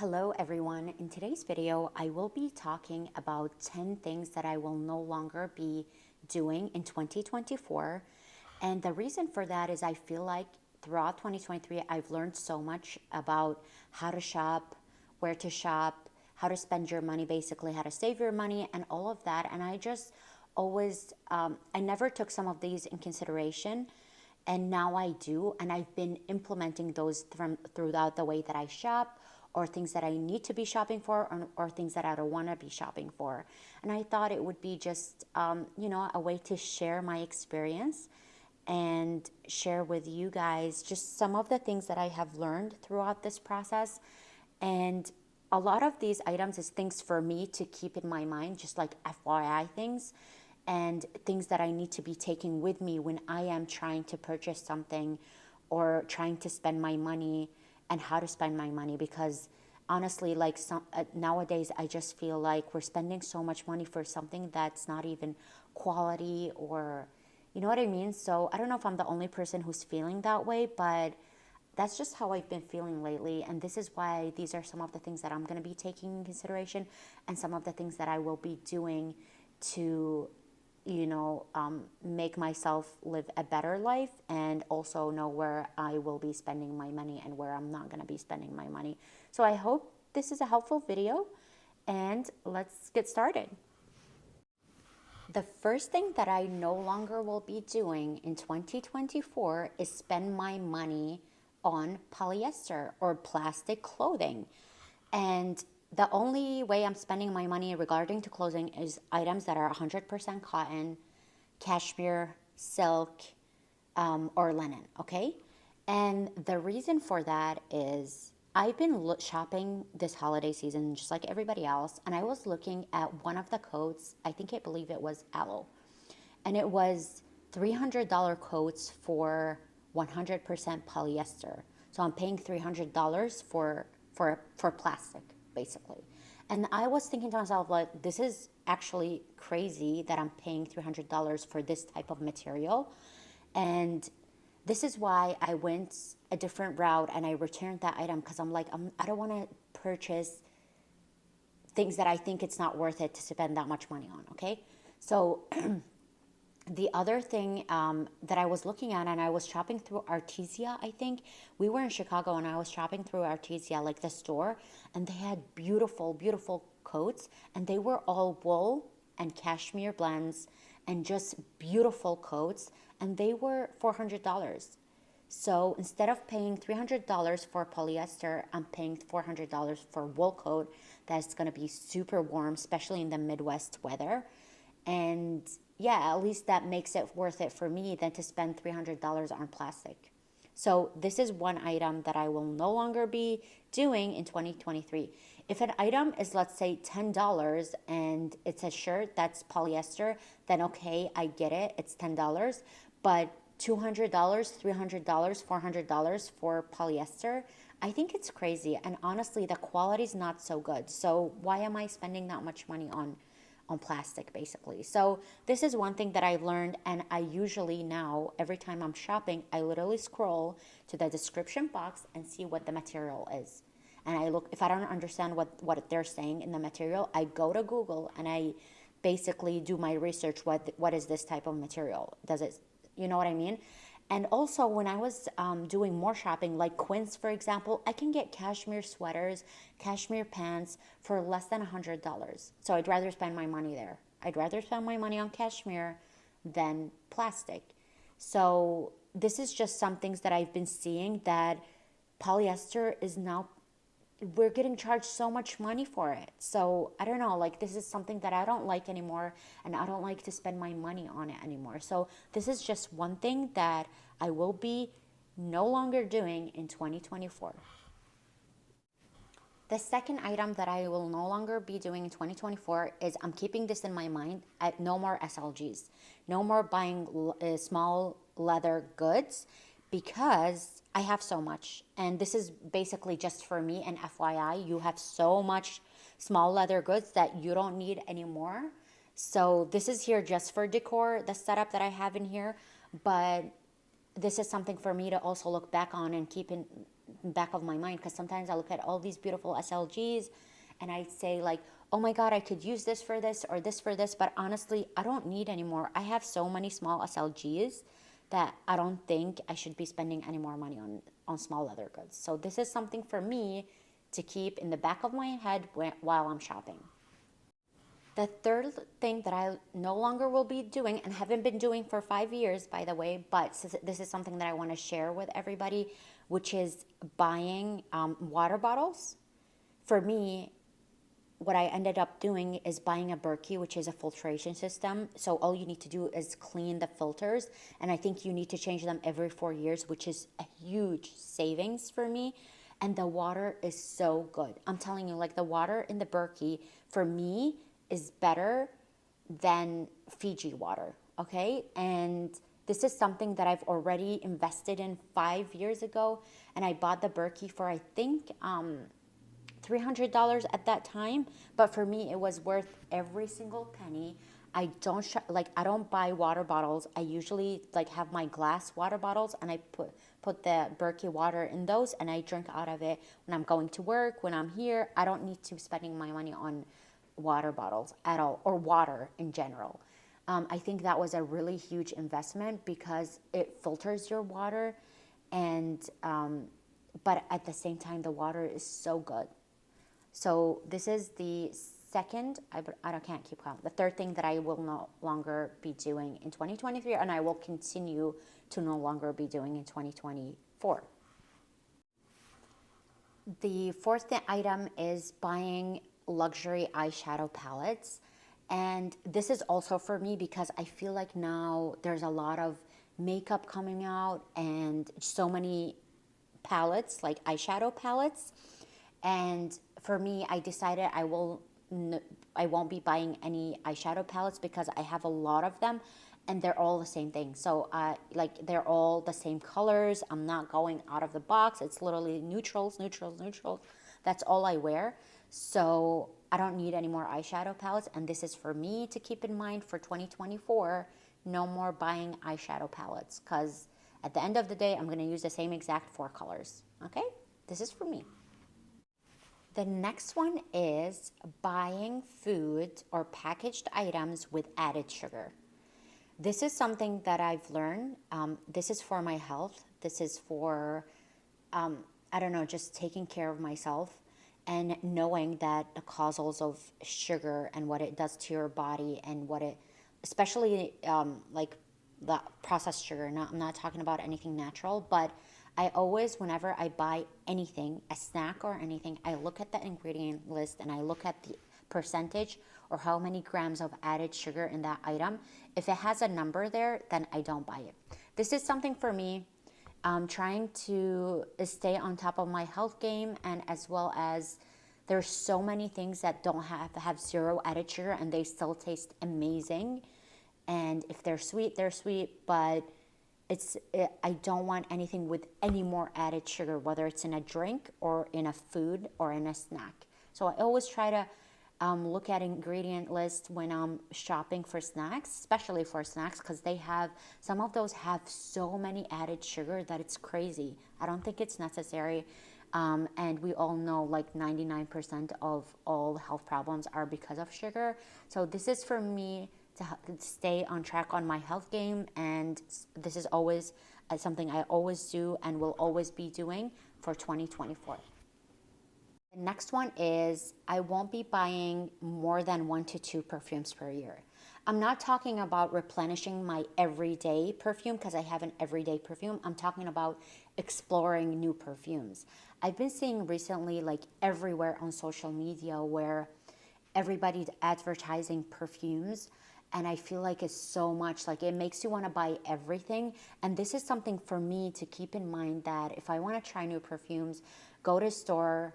Hello everyone. In today's video, I will be talking about 10 things that I will no longer be doing in 2024. And the reason for that is I feel like throughout 2023, I've learned so much about how to shop, where to shop, how to spend your money, basically how to save your money and all of that. And I just always, I never took some of these in consideration. And now I do, and I've been implementing those throughout the way that I shop, or things that I need to be shopping for, or things that I don't want to be shopping for. And I thought it would be just, a way to share my experience and share with you guys just some of the things that I have learned throughout this process. And a lot of these items is things for me to keep in my mind, just like FYI things and things that I need to be taking with me when I am trying to purchase something or trying to spend my money and how to spend my money. Because honestly, like nowadays, I just feel like we're spending so much money for something that's not even quality, or you know what I mean? So I don't know if I'm the only person who's feeling that way, but that's just how I've been feeling lately. And this is why these are some of the things that I'm going to be taking in consideration, and some of the things that I will be doing to make myself live a better life, and also know where I will be spending my money and where I'm not going to be spending my money. So I hope this is a helpful video, and let's get started. The first thing that I no longer will be doing in 2024 is spend my money on polyester or plastic clothing. And the only way I'm spending my money regarding to clothing is items that are 100% cotton, cashmere, silk, or linen, okay? And the reason for that is I've been shopping this holiday season just like everybody else, and I was looking at one of the coats. I believe it was aloe, and it was $300 coats for 100% polyester. So I'm paying $300 for plastic, basically. And I was thinking to myself, like, this is actually crazy that I'm paying $300 for this type of material. And this is why I went a different route and I returned that item, because I'm like, I don't want to purchase things that I think it's not worth it to spend that much money on, okay? So the other thing that I was looking at, and I was shopping through Artesia, I think. We were in Chicago, and I was shopping through Artesia, like the store, and they had beautiful, beautiful coats, and they were all wool and cashmere blends and just beautiful coats, and they were $400. So instead of paying $300 for polyester, I'm paying $400 for a wool coat that's going to be super warm, especially in the Midwest weather. And yeah, at least that makes it worth it for me than to spend $300 on plastic. So this is one item that I will no longer be doing in 2023. If an item is, let's say, $10 and it's a shirt that's polyester, then okay, I get it, it's $10. But $200, $300, $400 for polyester, I think it's crazy. And honestly, the quality is not so good. So why am I spending that much money on plastic, basically? So this is one thing that I learned, and I usually now, every time I'm shopping, I literally scroll to the description box and see what the material is. And I look, if I don't understand what they're saying in the material, I go to Google and I basically do my research. What is this type of material? Does it, you know what I mean? And also, when I was doing more shopping, like Quince, for example, I can get cashmere sweaters, cashmere pants for less than $100. So I'd rather spend my money there. I'd rather spend my money on cashmere than plastic. So this is just some things that I've been seeing, that polyester is now, we're getting charged so much money for it. So I don't know, like, this is something that I don't like anymore, and I don't like to spend my money on it anymore. So this is just one thing that I will be no longer doing in 2024. The second item that I will no longer be doing in 2024 is, I'm keeping this in my mind, no more SLGs. No more buying small leather goods, because I have so much. And this is basically just for me, and FYI, you have so much small leather goods that you don't need anymore. So this is here just for decor, the setup that I have in here. But this is something for me to also look back on and keep in back of my mind, because sometimes I look at all these beautiful SLGs and I say like, oh my God, I could use this for this or this for this. But honestly, I don't need anymore. I have so many small SLGs that I don't think I should be spending any more money on small leather goods. So this is something for me to keep in the back of my head while I'm shopping. The third thing that I no longer will be doing, and haven't been doing for 5 years, by the way, but this is something that I want to share with everybody, which is buying water bottles. For me, what I ended up doing is buying a Berkey, which is a filtration system. So all you need to do is clean the filters. And I think you need to change them every 4 years, which is a huge savings for me. And the water is so good. I'm telling you, like the water in the Berkey, for me, is better than Fiji water, okay? And this is something that I've already invested in 5 years ago. And I bought the Berkey for, I think, $300 at that time, but for me it was worth every single penny. I don't buy water bottles. I usually like have my glass water bottles, and I put the Berkey water in those, and I drink out of it when I'm going to work, when I'm here. I don't need to spending my money on water bottles at all, or water in general. I think that was a really huge investment because it filters your water, and but at the same time the water is so good. So this is the second, I can't keep count, the third thing that I will no longer be doing in 2023, and I will continue to no longer be doing in 2024. The fourth item is buying luxury eyeshadow palettes. And this is also for me because I feel like now there's a lot of makeup coming out and so many palettes, like eyeshadow palettes. And for me, I decided I won't be buying any eyeshadow palettes because I have a lot of them and they're all the same thing. So like they're all the same colors. I'm not going out of the box. It's literally neutrals, neutrals, neutrals. That's all I wear. So I don't need any more eyeshadow palettes. And this is for me to keep in mind for 2024. No more buying eyeshadow palettes, because at the end of the day, I'm going to use the same exact 4 colors. Okay? This is for me. The next one is buying food or packaged items with added sugar. This is something that I've learned. This is for my health. This is for, I don't know, just taking care of myself and knowing that the causals of sugar and what it does to your body and what it, especially like the processed sugar. I'm not talking about anything natural, but I always, whenever I buy anything, a snack or anything, I look at the ingredient list and I look at the percentage or how many grams of added sugar in that item. If it has a number there, then I don't buy it. This is something for me. I'm trying to stay on top of my health game, and as well as there's so many things that don't have 0 added sugar and they still taste amazing. And if they're sweet, but I don't want anything with any more added sugar, whether it's in a drink or in a food or in a snack. So I always try to look at ingredient lists when I'm shopping for snacks, especially for snacks, because some of those have so many added sugar that it's crazy. I don't think it's necessary. And we all know like 99% of all health problems are because of sugar. So this is for me to stay on track on my health game, and this is always something I always do and will always be doing for 2024. The next one is I won't be buying more than 1 to 2 perfumes per year. I'm not talking about replenishing my everyday perfume because I have an everyday perfume. I'm talking about exploring new perfumes. I've been seeing recently, like everywhere on social media, where everybody's advertising perfumes. And I feel like it's so much, like it makes you want to buy everything. And this is something for me to keep in mind, that if I want to try new perfumes, go to a store,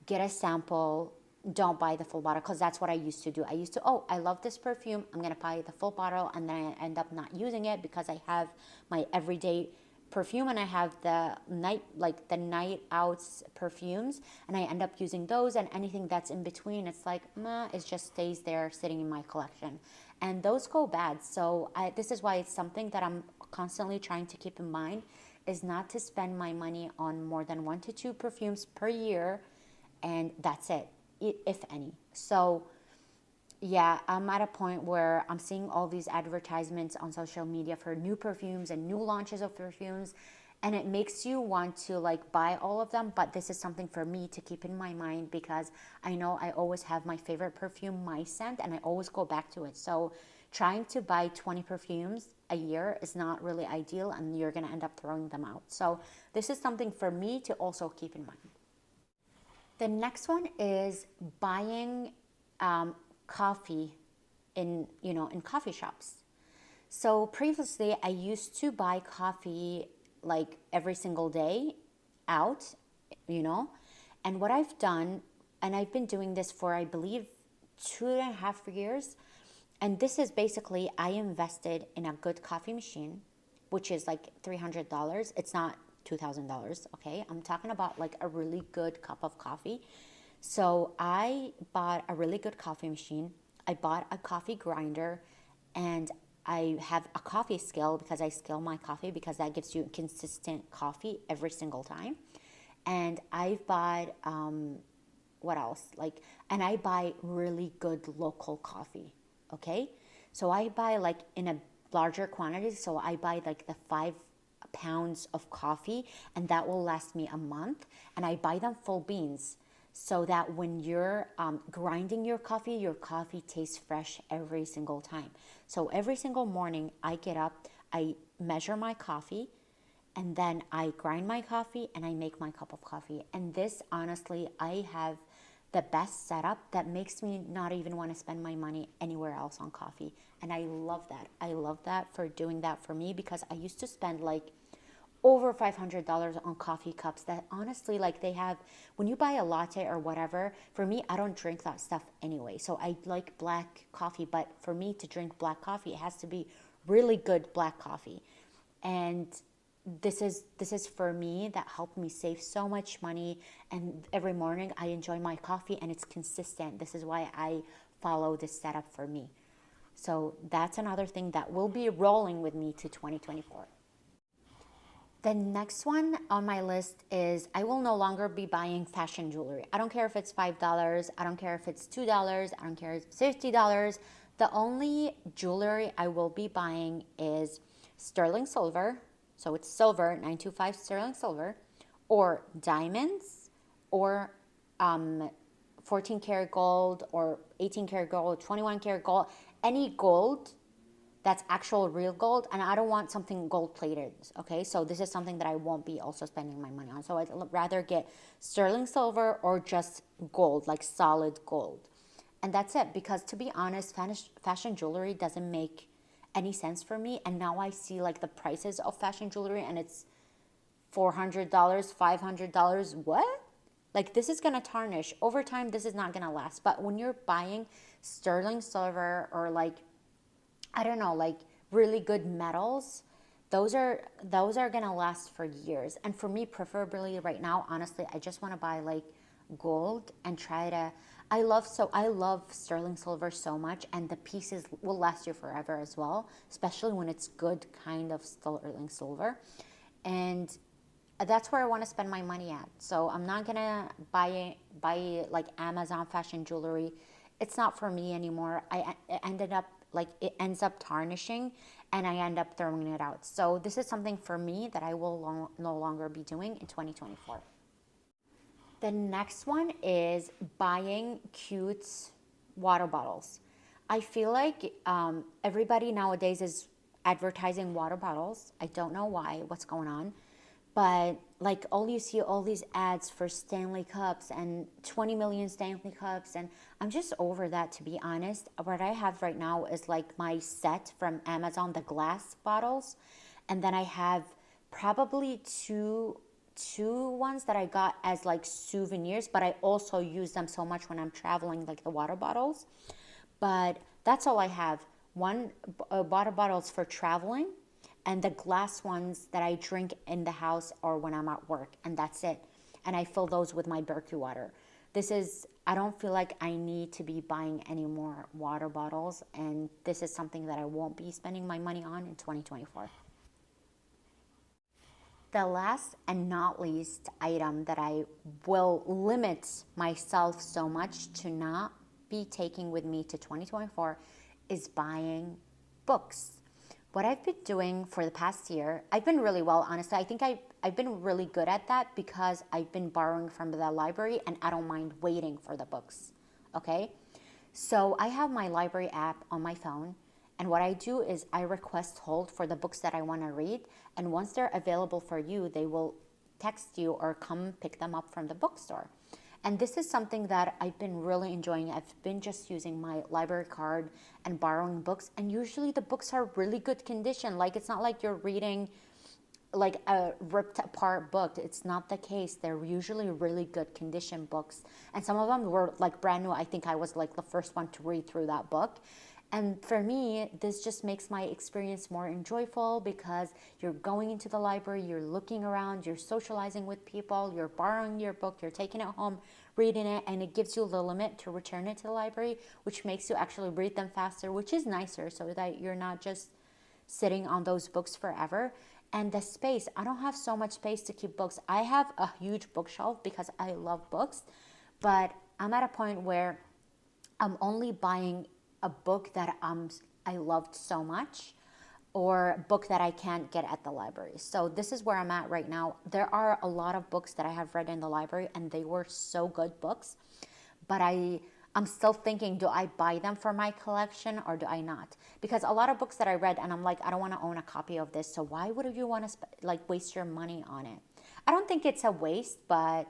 get a sample, don't buy the full bottle, because that's what I used to do. I used to, I love this perfume, I'm going to buy the full bottle, and then I end up not using it because I have my everyday perfume and I have the night outs perfumes, and I end up using those, and anything that's in between, it's like, it just stays there sitting in my collection. And those go bad. So this is why it's something that I'm constantly trying to keep in mind, is not to spend my money on more than 1 to 2 perfumes per year, and that's it, if any. So yeah, I'm at a point where I'm seeing all these advertisements on social media for new perfumes and new launches of perfumes, and it makes you want to like buy all of them. But this is something for me to keep in my mind, because I know I always have my favorite perfume, my scent, and I always go back to it. So trying to buy 20 perfumes a year is not really ideal, and you're going to end up throwing them out. So this is something for me to also keep in mind. The next one is buying coffee in coffee shops. So previously I used to buy coffee like every single day out, you know, and what I've done, and I've been doing this for I believe 2.5 years, and this is basically I invested in a good coffee machine, which is like $300. It's not $2,000, okay? I'm talking about like a really good cup of coffee. So I bought a really good coffee machine. I bought a coffee grinder, and I have a coffee scale because I scale my coffee because that gives you consistent coffee every single time. And I've bought, what else? And I buy really good local coffee, okay? So I buy like in a larger quantity. So I buy like the 5 pounds of coffee, and that will last me a month. And I buy them full beans, so that when you're grinding your coffee tastes fresh every single time. So every single morning I get up, I measure my coffee, and then I grind my coffee and I make my cup of coffee. And this, honestly, I have the best setup that makes me not even want to spend my money anywhere else on coffee. And I love that. I love that for doing that for me, because I used to spend like over $500 on coffee cups that honestly, like, they have, when you buy a latte or whatever, for me, I don't drink that stuff anyway. So I like black coffee, but for me to drink black coffee, it has to be really good black coffee. And this is for me, that helped me save so much money. And every morning I enjoy my coffee, and it's consistent. This is why I follow this setup for me. So that's another thing that will be rolling with me to 2024. The next one on my list is I will no longer be buying fashion jewelry. I don't care if it's $5. I don't care if it's $2. I don't care if it's $50. The only jewelry I will be buying is sterling silver. So it's silver, 925 sterling silver, or diamonds, or 14 karat gold, or 18 karat gold, 21 karat gold, any gold that's actual real gold. And I don't want something gold plated, okay? So this is something that I won't be also spending my money on. So I'd rather get sterling silver or just gold, like solid gold. And that's it, because to be honest, fashion jewelry doesn't make any sense for me. And now I see like the prices of fashion jewelry, and it's $400, $500. What? Like, this is gonna tarnish over time. This is not gonna last. But when you're buying sterling silver, or like, I don't know, like really good metals, those are gonna last for years. And for me, preferably right now, honestly, I just want to buy like gold and try to. I love sterling silver so much, and the pieces will last you forever as well, especially when it's good kind of sterling silver. And that's where I want to spend my money at. So I'm not gonna buy like Amazon fashion jewelry. It's not for me anymore. It ends up tarnishing, and I end up throwing it out. So this is something for me that I will no longer be doing in 2024. The next one is buying cute water bottles. I feel like everybody nowadays is advertising water bottles. I don't know why, what's going on. But like, you see all these ads for Stanley cups and 20 million Stanley cups, and I'm just over that, to be honest. What I have right now is like my set from Amazon, the glass bottles, and then I have probably two ones that I got as like souvenirs, but I also use them so much when I'm traveling, like the water bottles. But that's all I have. One water bottles for traveling, and the glass ones that I drink in the house or when I'm at work, and that's it. And I fill those with my Berkey water. I don't feel like I need to be buying any more water bottles, and this is something that I won't be spending my money on in 2024. The last and not least item that I will limit myself so much to not be taking with me to 2024 is buying books. What I've been doing for the past year, I've been really well, honestly. I think I've been really good at that because I've been borrowing from the library and I don't mind waiting for the books, okay? So I have my library app on my phone, and what I do is I request hold for the books that I want to read, and once they're available for you, they will text you or come pick them up from the bookstore. And this is something that I've been really enjoying. I've been just using my library card and borrowing books, and usually the books are really good condition. Like, it's not like you're reading like a ripped apart book. It's not the case. They're usually really good condition books, and some of them were like brand new. I think I was like the first one to read through that book. And for me, this just makes my experience more enjoyable because you're going into the library, you're looking around, you're socializing with people, you're borrowing your book, you're taking it home, reading it, and it gives you the limit to return it to the library, which makes you actually read them faster, which is nicer so that you're not just sitting on those books forever. And the space, I don't have so much space to keep books. I have a huge bookshelf because I love books, but I'm at a point where I'm only buying a book that I loved so much, or a book that I can't get at the library. So this is where I'm at right now. There are a lot of books that I have read in the library and they were so good books, but I'm still thinking, do I buy them for my collection or do I not? Because a lot of books that I read and I'm like, I don't want to own a copy of this, so why would you want to like waste your money on it? I don't think it's a waste, but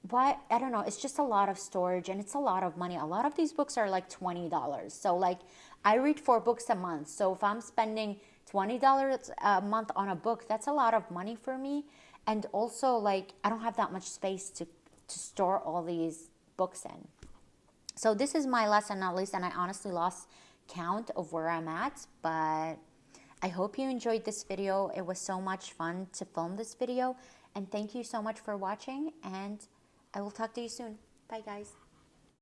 why, I don't know, it's just a lot of storage and it's a lot of money. A lot of these books are like $20. So like, I read 4 books a month. So if I'm spending $20 a month on a book, that's a lot of money for me. And also, like, I don't have that much space to store all these books in. So this is my last and not least, and I honestly lost count of where I'm at, but I hope you enjoyed this video. It was so much fun to film this video, and thank you so much for watching, and I will talk to you soon. Bye, guys.